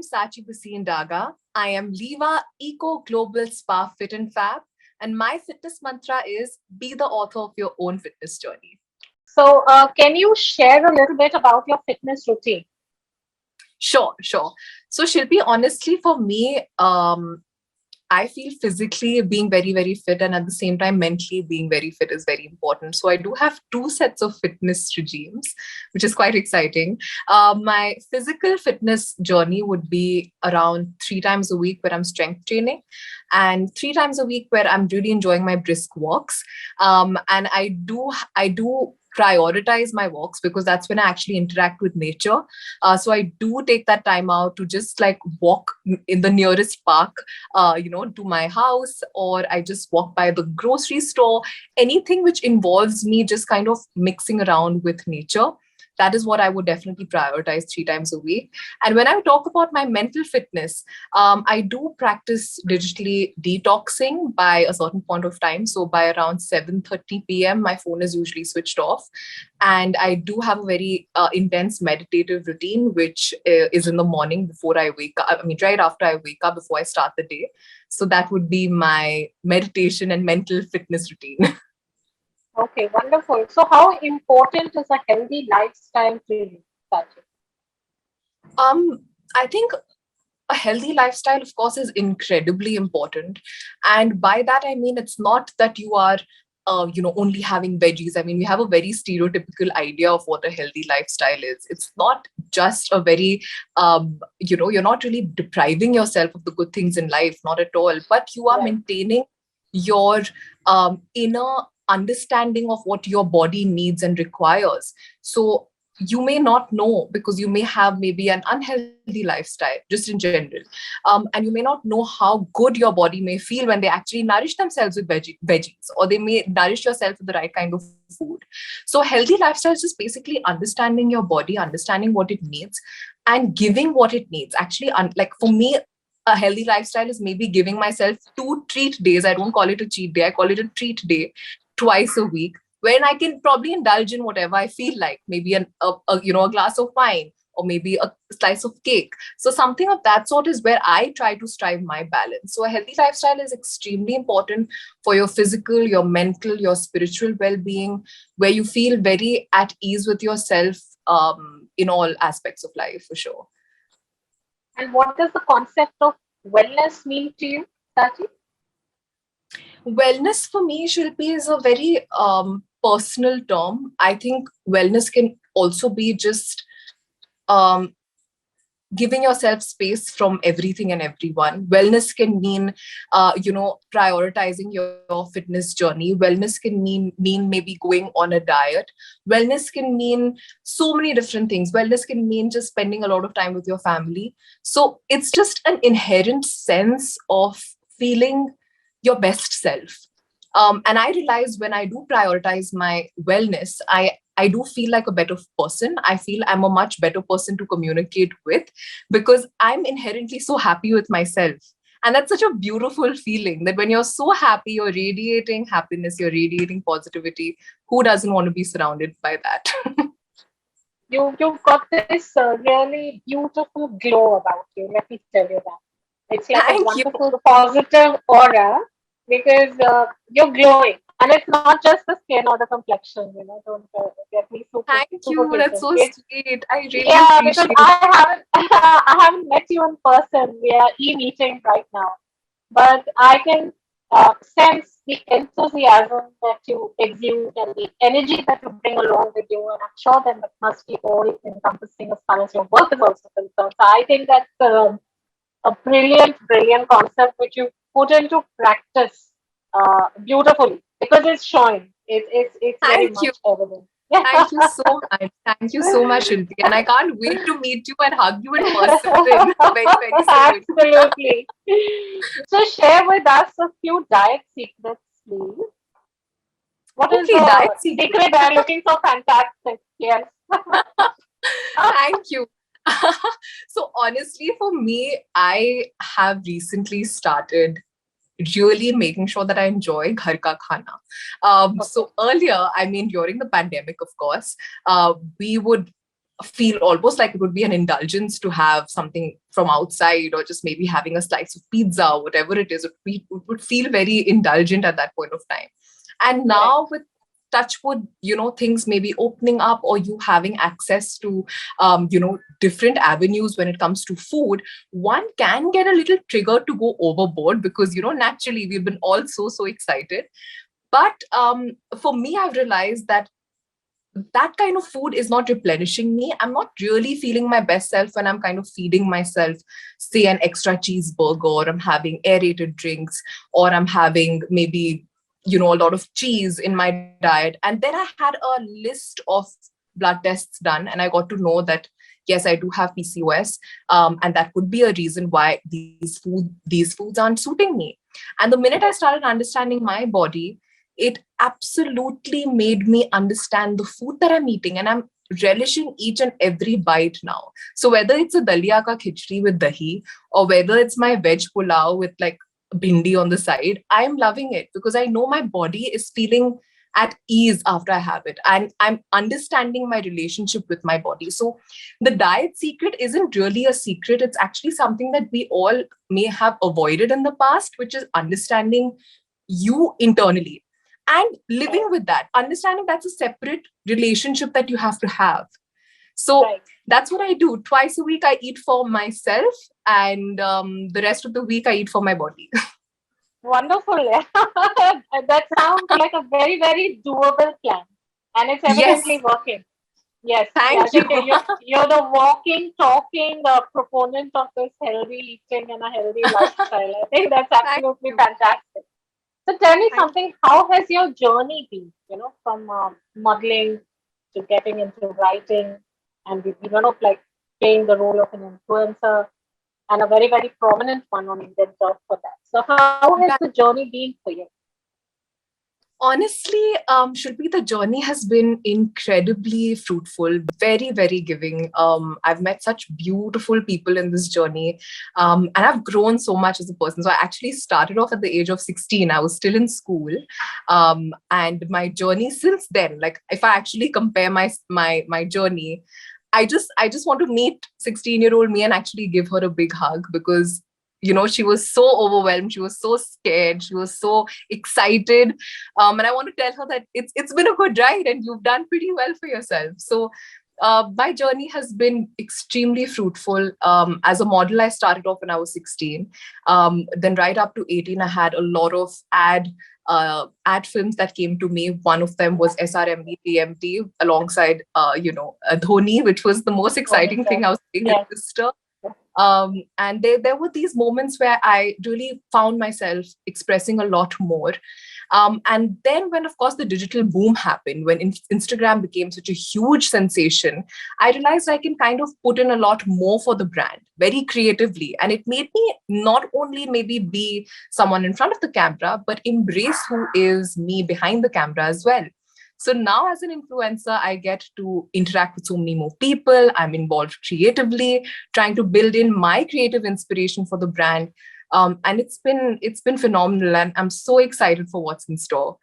Saachi Bhasin Daga. I am Livaeco GlobalSpa Fit Fab, and my fitness mantra is be the author of your own fitness journey. So, can you share a little bit about your fitness routine? Sure. So, Shilpi, honestly, for me, I feel physically being very, very fit and at the same time mentally being very fit is very important. So I do have two sets of fitness regimes, which is quite exciting. My physical fitness journey would be around 3 times a week where I'm strength training and 3 times a week where I'm really enjoying my brisk walks. And I do prioritize my walks because that's when I actually interact with nature. So I do take that time out to just like walk in the nearest park to my house, or I just walk by the grocery store, anything which involves me just kind of mixing around with nature. That is what I would definitely prioritize 3 times a week. And when I talk about my mental fitness, I do practice digitally detoxing by a certain point of time. So by around 7:30 p.m., my phone is usually switched off. And I do have a very intense meditative routine, which is in the morning before I wake up. I mean, right after I wake up, before I start the day. So that would be my meditation and mental fitness routine. Okay, wonderful. So, how important is a healthy lifestyle to you, Sachi? I think a healthy lifestyle, of course, is incredibly important. And by that, I mean, it's not that you are, only having veggies. I mean, we have a very stereotypical idea of what a healthy lifestyle is. It's not just a very, you're not really depriving yourself of the good things in life, not at all, but you are Right. maintaining your inner understanding of what your body needs and requires. So you may not know because you may have maybe an unhealthy lifestyle just in general, and you may not know how good your body may feel when they actually nourish themselves with veggies, or they may nourish yourself with the right kind of food. So healthy lifestyle is just basically understanding your body, understanding what it needs, and giving what it needs. Actually, like for me, a healthy lifestyle is maybe giving myself 2 treat days. I don't call it a cheat day, I call it a treat day, twice a week, when I can probably indulge in whatever I feel like, maybe a glass of wine, or maybe a slice of cake. So something of that sort is where I try to strive my balance. So a healthy lifestyle is extremely important for your physical, your mental, your spiritual well-being, where you feel very at ease with yourself in all aspects of life, for sure. And what does the concept of wellness mean to you, Sachi? Wellness for me, Shilpi, is a very personal term. I think wellness can also be just um, giving yourself space from everything and everyone. Wellness can mean, prioritizing your fitness journey. Wellness can mean maybe going on a diet. Wellness can mean so many different things. Wellness can mean just spending a lot of time with your family. So it's just an inherent sense of feeling your best self. And I realize when I do prioritize my wellness, I do feel like a better person. I feel I'm a much better person to communicate with because I'm inherently so happy with myself. And that's such a beautiful feeling that when you're so happy, you're radiating happiness, you're radiating positivity. Who doesn't want to be surrounded by that? You've got this really beautiful glow about you. Let me tell you that. It's like a Thank you. wonderful positive aura because you're glowing, and it's not just the skin or the complexion. Don't get me Thank you. That's superficial. so It's sweet. I really yeah, because appreciate. I haven't I haven't met you in person. We are e-meeting right now, but I can sense the enthusiasm that you exude and the energy that you bring along with you, and I'm sure that must be all encompassing as far as your work is also concerned. So I think that's a brilliant concept which you put into practice beautifully because it's showing. It's very Thank you. much evident. Thank you so much. Thank you so much, Shilpi. And I can't wait to meet you and hug you in person very, very soon. Absolutely. So share with us a few diet secrets, please. What is Okay, the diet secret. secret they are looking so fantastic? Yes. Thank you. So honestly, for me, I have recently started really making sure that I enjoy ghar ka khana. Okay. So earlier, I mean, during the pandemic, of course, we would feel almost like it would be an indulgence to have something from outside, or just maybe having a slice of pizza, or whatever it is. It would feel very indulgent at that point of time. And Correct. now with touch wood, things maybe opening up, or you having access to, different avenues when it comes to food, one can get a little triggered to go overboard, because, naturally we've been all so excited. But for me, I've realized that that kind of food is not replenishing me. I'm not really feeling my best self when I'm kind of feeding myself, say, an extra cheeseburger, or I'm having aerated drinks, or I'm having maybe, a lot of cheese in my diet. And then I had a list of blood tests done, and I got to know that, yes, I do have PCOS. And that could be a reason why these foods aren't suiting me. And the minute I started understanding my body, it absolutely made me understand the food that I'm eating, and I'm relishing each and every bite now. So whether it's a dalia ka khichdi with dahi, or whether it's my veg pulao with like bhindi on the side, I'm loving it, because I know my body is feeling at ease after I have it, and I'm understanding my relationship with my body. So the diet secret isn't really a secret. It's actually something that we all may have avoided in the past, which is understanding you internally and living with that, understanding that's a separate relationship that you have to have. So Right. that's what I do. Twice a week, I eat for myself, and the rest of the week, I eat for my body. Wonderful. That sounds like a very, very doable plan. And it's evidently Yes, working. Yes, I thank you. think you're the walking, talking proponent of this healthy eating and a healthy lifestyle. I think that's Thank absolutely you. fantastic. So tell me Thank something. How has your journey been? From modeling to getting into writing, and like playing the role of an influencer, and a very, very prominent one on Indian Turf for that. So how has you. the journey been for you? Honestly, Shilpi, the journey has been incredibly fruitful, very, very giving. I've met such beautiful people in this journey, and I've grown so much as a person. So I actually started off at the age of 16. I was still in school, and my journey since then, like if I actually compare my journey, I just want to meet 16-year-old me and actually give her a big hug, because she was so overwhelmed, she was so scared, she was so excited, and I want to tell her that it's been a good ride and you've done pretty well for yourself. So my journey has been extremely fruitful. As a model, I started off when I was 16. Then right up to 18, I had a lot of ad films that came to me. One of them was SRMB TMT alongside Dhoni, which was the most Morning, exciting sir. thing. I was playing his Yes. sister. And there were these moments where I really found myself expressing a lot more. And then when, of course, the digital boom happened, when Instagram became such a huge sensation, I realized I can kind of put in a lot more for the brand very creatively. And it made me not only maybe be someone in front of the camera, but embrace who is me behind the camera as well. So now, as an influencer, I get to interact with so many more people. I'm involved creatively, trying to build in my creative inspiration for the brand. And it's been phenomenal, and I'm so excited for what's in store.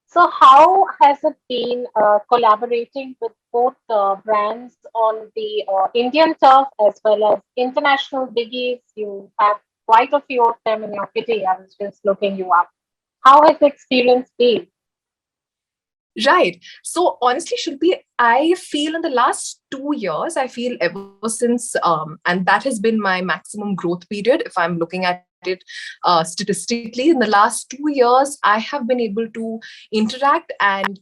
So how has it been collaborating with both brands on the Indian turf as well as international biggies? You have quite a few of them in your kitty. I was just looking you up. How has the experience been? Right. So honestly, Shilpi, I feel in the last 2 years, I feel ever since, and that has been my maximum growth period. If I'm looking at it statistically, in the last 2 years, I have been able to interact and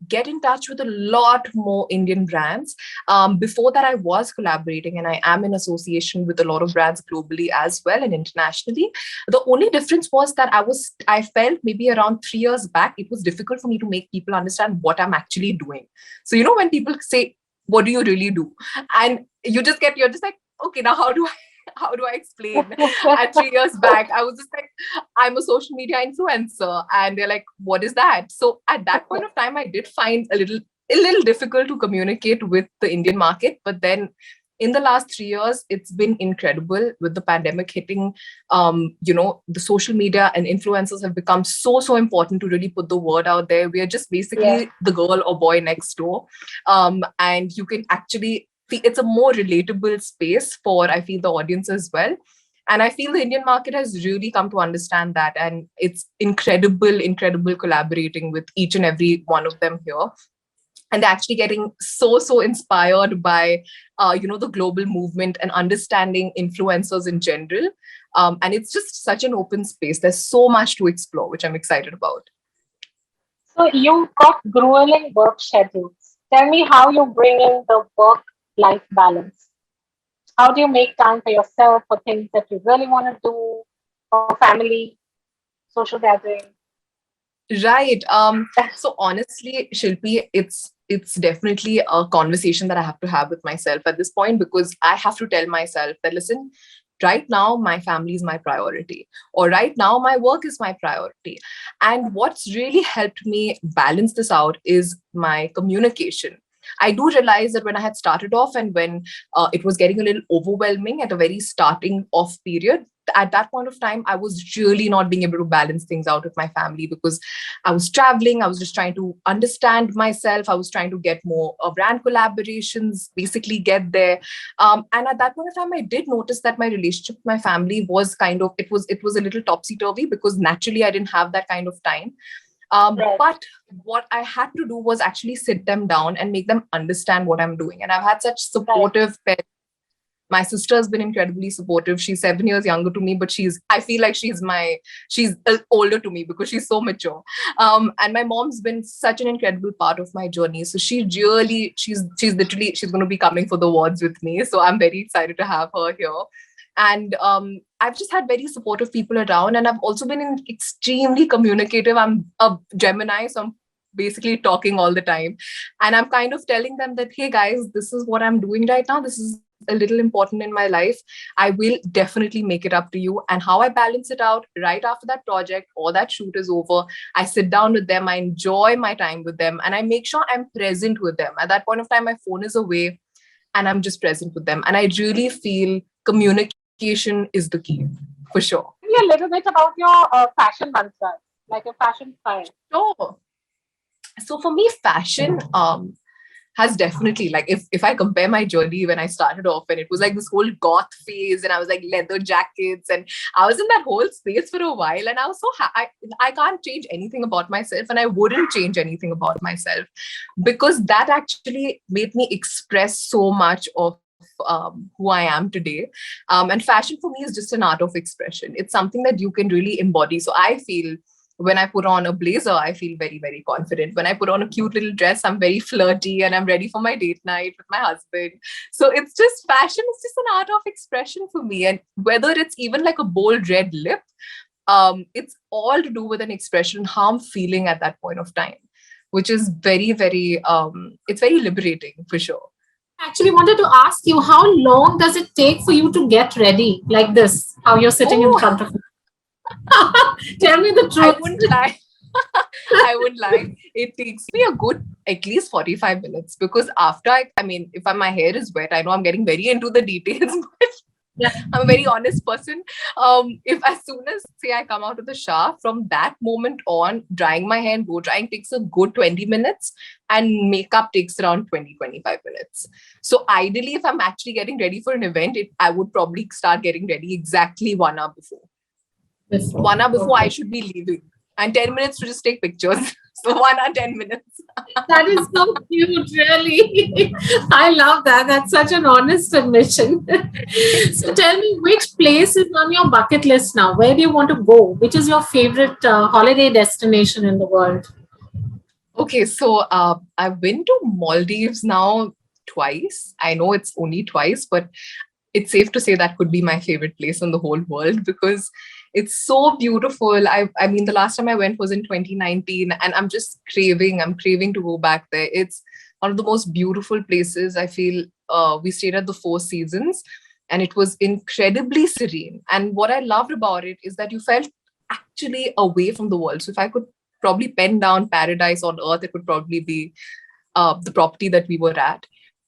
get in touch with a lot more Indian brands. Before that, I was collaborating, and I am in association with a lot of brands globally as well and internationally. The only difference was that I felt maybe around 3 years back, it was difficult for me to make people understand what I'm actually doing. So, when people say, what do you really do? And you're just like, okay, now how do I explain? And 3 years back, I was just like, I'm a social media influencer. And they're like, what is that? So at that point of time, I did find a little difficult to communicate with the Indian market. But then in the last 3 years, it's been incredible with the pandemic hitting. The social media and influencers have become so important to really put the word out there. We are just Yeah. basically the girl or boy next door. And you can actually, it's a more relatable space for, I feel, the audience as well. And I feel the Indian market has really come to understand that. And it's incredible collaborating with each and every one of them here. And they're actually getting so inspired by, the global movement and understanding influencers in general. And it's just such an open space. There's so much to explore, which I'm excited about. So you've got grueling work schedules. Tell me how you bring in the work-life balance. How do you make time for yourself, for things that you really want to do, for family, social gathering? Right. So honestly, Shilpi, it's definitely a conversation that I have to have with myself at this point, because I have to tell myself that, listen, right now my family is my priority, or right now my work is my priority. And what's really helped me balance this out is my communication. I do realize that when I had started off, and when it was getting a little overwhelming at a very starting off period, at that point of time, I was really not being able to balance things out with my family, because I was traveling. I was just trying to understand myself. I was trying to get more brand collaborations, basically get there. And at that point of time, I did notice that my relationship with my family was kind of, it was a little topsy turvy, because naturally I didn't have that kind of time. Right. But what I had to do was actually sit them down and make them understand what I'm doing. And I've had such Right. supportive parents. My sister has been incredibly supportive. She's 7 years younger to me, but I feel like she's older to me, because she's so mature. And my mom's been such an incredible part of my journey. So she's literally, she's going to be coming for the awards with me. So I'm very excited to have her here. And I've just had very supportive people around, and I've also been extremely communicative. I'm a Gemini, so I'm basically talking all the time. And I'm kind of telling them that, hey guys, this is what I'm doing right now. This is a little important in my life. I will definitely make it up to you. And how I balance it out right after that project or that shoot is over, I sit down with them, I enjoy my time with them, and I make sure I'm present with them. At that point of time, my phone is away and I'm just present with them. And I really feel communication is the key, for sure. Tell me a little bit about your fashion mantras, like your fashion style. Sure. So for me, fashion has definitely, like, if I compare my journey when I started off, and it was like this whole goth phase, and I was like leather jackets, and I was in that whole space for a while, and I was I can't change anything about myself, and I wouldn't change anything about myself, because that actually made me express so much of who I am today. And fashion for me is just an art of expression. It's something that you can really embody. So I feel when I put on a blazer, I feel very confident. When I put on a cute little dress, I'm very flirty and I'm ready for my date night with my husband. So it's just, fashion is just an art of expression for me. And whether it's even like a bold red lip, it's all to do with an expression, how I'm feeling at that point of time, which is it's very liberating, for sure. Actually wanted to ask you, how long does it take for you to get ready like this? How you're sitting in Oh, front of me. Tell me the I truth. wouldn't lie. I would lie. It takes me a good at least 45 minutes, because after I mean, if my hair is wet, I know I'm getting very into the details, but Yeah. I'm a very honest person. If as soon as, say, I come out of the shower, from that moment on, drying my hair and blow drying takes a good 20 minutes, and makeup takes around 20-25 minutes. So ideally, if I'm actually getting ready for an event, I would probably start getting ready exactly 1 hour before. Before. 1 hour before I Okay. should be leaving, and 10 minutes to just take pictures. So 1 hour, 10 minutes. That is so cute, really. I love that. That's such an honest admission. So tell me, which place is on your bucket list now? Where do you want to go? Which is your favorite holiday destination in the world? Okay, so I've been to Maldives now twice. I know it's only twice, but it's safe to say that could be my favorite place in the whole world, because it's so beautiful. I mean, the last time I went was in 2019, and I'm craving to go back there. It's one of the most beautiful places. I feel we stayed at the Four Seasons, and it was incredibly serene. And what I loved about it is that you felt actually away from the world. So if I could probably pen down paradise on earth, it would probably be the property that we were at.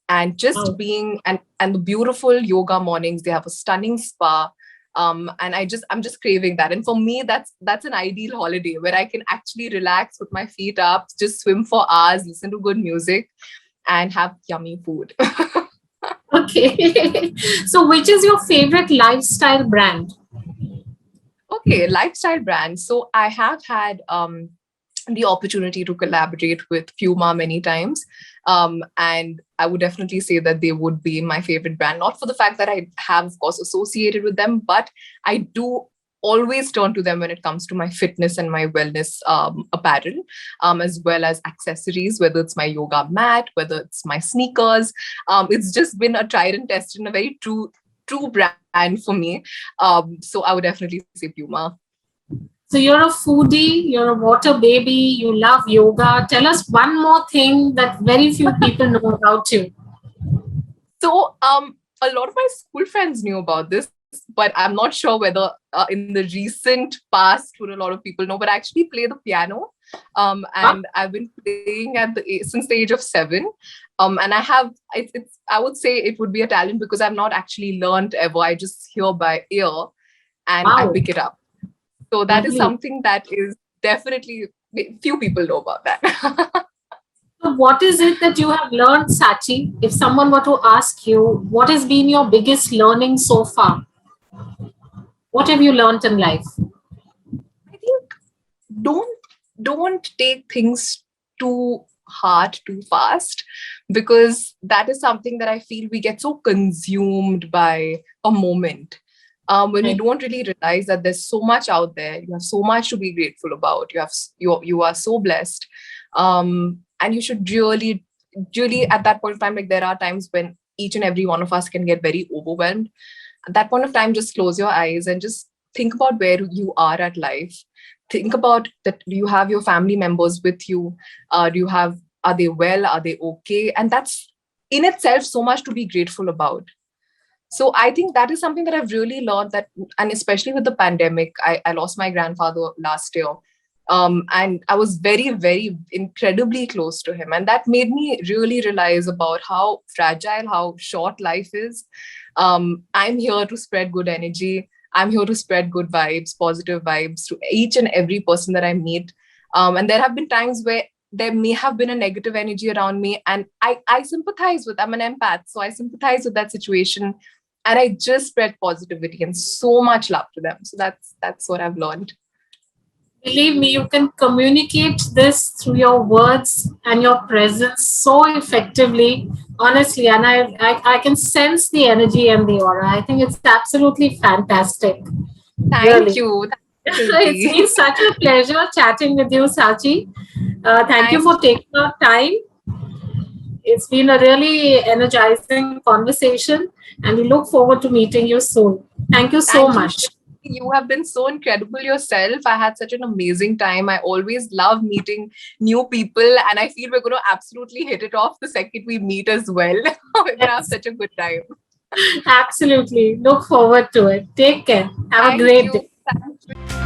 And just Oh. being and the beautiful yoga mornings, they have a stunning spa. And I'm just craving that. And for me, that's an ideal holiday where I can actually relax, put my feet up, just swim for hours, listen to good music, and have yummy food. Okay. So, which is your favorite lifestyle brand? Okay, lifestyle brand. So I have had the opportunity to collaborate with Puma many times. And I would definitely say that they would be my favorite brand, not for the fact that I have, of course, associated with them, but I do always turn to them when it comes to my fitness and my wellness apparel, as well as accessories, whether it's my yoga mat, whether it's my sneakers. It's just been a tried and tested and a very true brand for me. So I would definitely say Puma. So, you're a foodie, you're a water baby, you love yoga. Tell us one more thing that very few people know about you. So, a lot of my school friends knew about this, but I'm not sure whether in the recent past would a lot of people know. But I actually play the piano, and I've been playing since the age of 7. And I have it's I would say it would be a talent because I've not actually learned ever. I just hear by ear, and I Wow. pick it up. So that is Lovely. something that is definitely few people know about that. So, what is it that you have learned, Saachi? If someone were to ask you, what has been your biggest learning so far? What have you learned in life? I think don't don't take things too hard too fast, because that is something that I feel we get so consumed by a moment, when we Right. don't really realize that there's so much out there. You have so much to be grateful about. You are so blessed, and you should really at that point of time, like there are times when each and every one of us can get very overwhelmed. At that point of time, just close your eyes and just think about where you are at life. Think about that. Do you have your family members with you? Are they well? Are they okay? And that's in itself so much to be grateful about. So I think that is something that I've really learned, that, and especially with the pandemic, I lost my grandfather last year. And I was very, very incredibly close to him. And that made me really realize about how fragile, how short life is. I'm here to spread good energy. I'm here to spread good vibes, positive vibes to each and every person that I meet. And there have been times where there may have been a negative energy around me, and I sympathize with, I'm an empath, so I sympathize with that situation, and I just spread positivity and so much love to them. So that's what I've learned. Believe me, you can communicate this through your words and your presence so effectively, honestly. And I can sense the energy and the aura. I think it's absolutely fantastic. Thank Really. you. Thank you, It's Shilpi. been such a pleasure chatting with you, Saachi. Thank you Thank for taking your time. It's been a really energizing conversation, and we look forward to meeting you soon. Thank you so Thank you, much. Shilpi. You have been so incredible yourself. I had such an amazing time. I always love meeting new people, and I feel we're going to absolutely hit it off the second we meet as well. We're going to have Yes, such a good time. absolutely. Look forward to it. Take care. Have a Thank great day. you. Thank you.